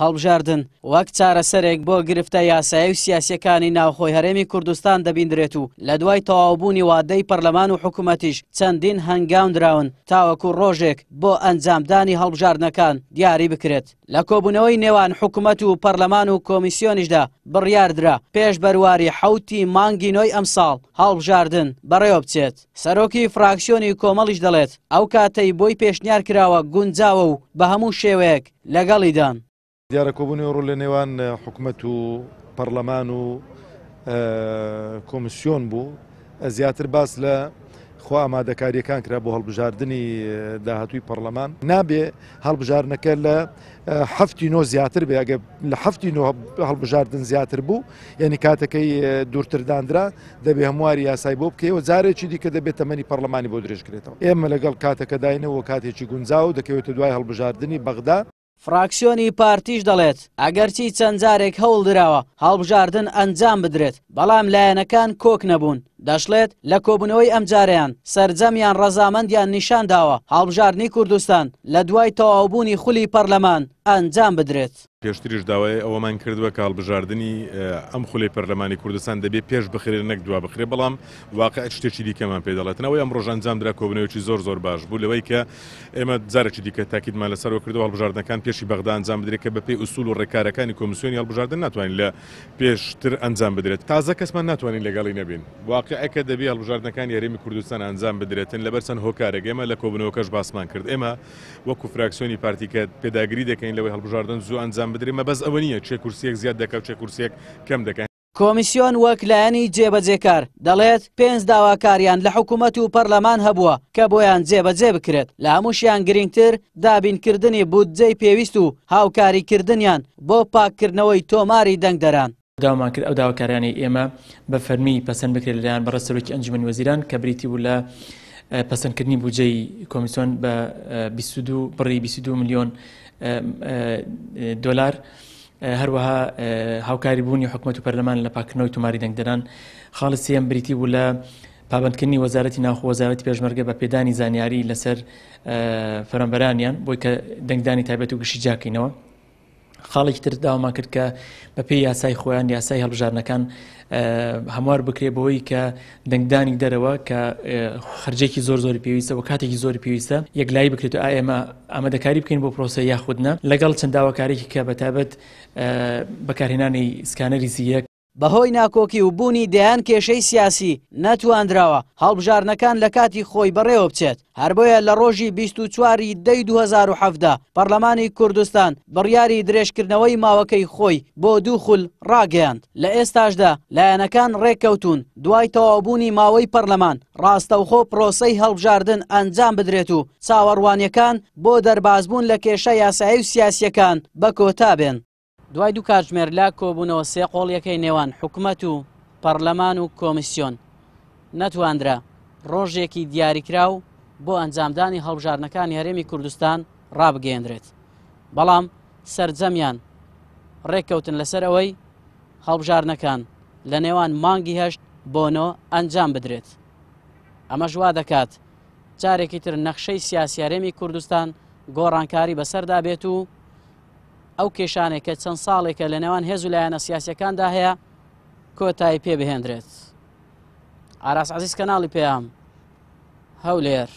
هەڵبژاردن وەک چارەسەرێک بۆ گرفتە یاسایی و سیاسیەکانی ناوخۆی هەرێمی کوردستان دەبیندرێت و لە دوای تەواوبوونی وادەی پەرلەمان و حکوومەتیش چەندین هەنگاون دراون تاوەکو ڕۆژێک بۆ ئەنجامدانی هەڵبژاردنەکان دیاری بکرێت. لە کۆبوونەوەی نێوان حکوومەت و پەرلەمان و کۆمیسیۆنیشدا بڕیاردرا پێش بەرواری 7 مانگی نۆی ئەمساڵ هەڵبژاردن بەڕێوە بچێت. سەرۆکی فراکسیۆنی کۆمەڵیش دەڵێت ئەو کاتەی بۆی پێشنیار کراوە گونجاوە و بە هەموو شێوەیەک لەگەڵیدان. دیارە کۆبوونی ڕوو لە نێوان حکوومەت و پەرلەمان و کۆمیسیۆن بوو زیاتر باس لە خوا ئامادەکاریەکان کرا بۆ هەڵبژاردننی داهاتووی پەرلەمان نابێ هەڵبژاردنەکە لە 7 زیاتر بێ ئەگە لە 7 هەڵبژاردن زیاتر بوو یعنی کاتەکەی دوورترداندرا دەبێ هەمواری یاسای بۆ بکەوە جارێکی دیکە دەبێت تەمەنی پەرلەمانی بۆ درێژکرێتەوە. ئێمە لەگەڵ کاتەکە داینەوە کاتێکی گونجاو دەکەوێتە دوای هەڵبژاردننی بەغدا. فراکسیۆنی پارتیش دەڵێت ئەگەرچی چەند جارێک هەوڵ درراوە هەڵبژاردن ئەنجام بدرێت بەڵام لایەنەکان کۆک نەبوون. دەشڵێت لە کۆبوونەوەی ئەمجاریان سەرجەمیان ڕەزامەندیان نیشان داوە هەڵبژاردنی کوردستان لە دوای تەواوبوونی خولی پەرلەمان ئەنجام بدرێت. پێشتریش داوای ئەوەمان کردووە کە هەڵبژاردننی ئەم خولی پەرلەمانی کوردستان دەبێت پێش بخرێت نەک دوا بخرێ بەڵام واقع شتێکی دیکەمان پێ دەڵێتنەوەی ئەم ڕۆژ ئەنجام درا کۆبوونەوەی زۆر باش بوو لەوەی کە ئێمە جارێکی دیکە تاکیدمان لەسەرەوە کردو هەڵبژاردنەکان پێشی بەغدا ئەنجام بدرێت کە بەپێی ئوسوول و ڕێکارەکانی کۆمیسیۆنی هەڵبژاردن ناتوانین لە پێشتر ئەنجام بدرێت تازە کەسمان ناتوانین لەگەڵی نەبین واقعەکە دەبێت هەڵبژاردنەکانی هەرێمی کوردستان ئەنجام بدرێتن لەبەر چەند هۆکارێک ئێمە لە کۆبوونەوەکەش باسمان کرد ئێمە وەکو فراکسیۆنی پارتیکە پێداگیری دەکەین لەوەی هەڵبژاردن زوو ئەنجام بدرێت مەبەست ئەوە نییە چێ کورسیەک زیاد دەکات چێ کورسیەک کەم دەکەن. کۆمیسیۆن وەک لایەنی جێبەجێکار دەڵێت 5 داواکاریان لە حکوومەت و پەرلەمان هەبووە کە بۆیان جێبەجێ بکرێت لە هەمووشیان گرنگتر دابینکردنی بودجەی پێویست و هاوکاریکردنیان بۆ پاککردنەوەی تۆماری دەنگدەران. داوامان کرد ئەو داواکاریانی ئێمە بە فەرمی پەسەند بکرێت لەلایەن بەڕێز سەرۆکی ئەنجومەنی وەزیران کە بریتی بوو لە پەسەندکردنی بودجەی کۆمیسیۆن بە 22 ملیۆن دۆلار. هەروەها هاوکاری بوونی حکوومەت و پەرلەمان لە پاکردنەوەی تۆماری دەنگدەران. خاڵی سێم بریتی بوو لە پابندکردنی وەزارەتی ناوخۆ وەزارەتی پێشمەرگە بە پێدانی زانیاری لەسەر فەرمبەرانیان بۆی کە دەنگدانی تایبەت و گشتی جاکەینەوە. خاڵێکی تر داوامان کرد کە بەپێی یاسای خۆیان یاسای هەڵبژاردنەکان هەموار بکرێت بەوەی کە دەنگدانی دەرەوە کە خەرجێکی زۆری پێویستە و کاتێکی زۆری پێویستە یەکلایی بکرێت و ئێمە ئامادەکاری بکەین بۆ پرۆسە یاخودنە لەگەڵ چەند داواکارێکی کە بەتابەت بەکارهێنانی سکانەری زیەک بەهۆی ناکۆکی و بوونی دەیان کێشەی سیاسی نەتواندراوە هەڵبژاردنەکان لە کاتی خۆی بەڕێوە بچێت. هەر بۆیە لە ڕۆژی 24 دەی 2017 پەرلەمانی کوردستان بڕیاری درێژکردنەوەی ماوەکەی خۆی بۆ 2 خول ڕاگەیاند. لە ئێستاشدا لایەنەکان ڕێککەوتون دوای تەواوبوونی ماوەی پەرلەمان ڕاستەوخۆ پرۆسەی هەڵبژاردن ئەنجام بدرێت و چاوەڕوانیەکان بۆ دەربازبوون لە کێشە یاسایی و سیاسیەکان بە کۆتا بێن. دوای 2 کاتژمێر لا کۆبوونەوە 3 قۆڵیەکەی نێوان حکوومەت و پەرلەمان و کۆمیسیۆن نەتواندرا ڕۆژێکی دیاریکراو بۆ ئەنجامدانی هەڵبژاردنەکانی هەرێمی کوردستان ڕابگەیەندرێت بەڵام سەرجەمیان ڕێککەوتن لەسەر ئەوەی هەڵبژاردنەکان لە نێوان مانگی 8 بۆ 9 ئەنجام بدرێت. ئەمەش وا دەکات جارێکی تر نەخشەی سیاسی هەرێمی کوردستان گۆڕانکاری بەسەردا بێت و ئەو کێشانێک کە چەند ساڵێکە لە نێوان هێز و لایەنە سیاسیەکاندا هەیە کۆتایی پێ بهێنرێت. ئاراس عەزیز کەناڵی پێیام هەولێر.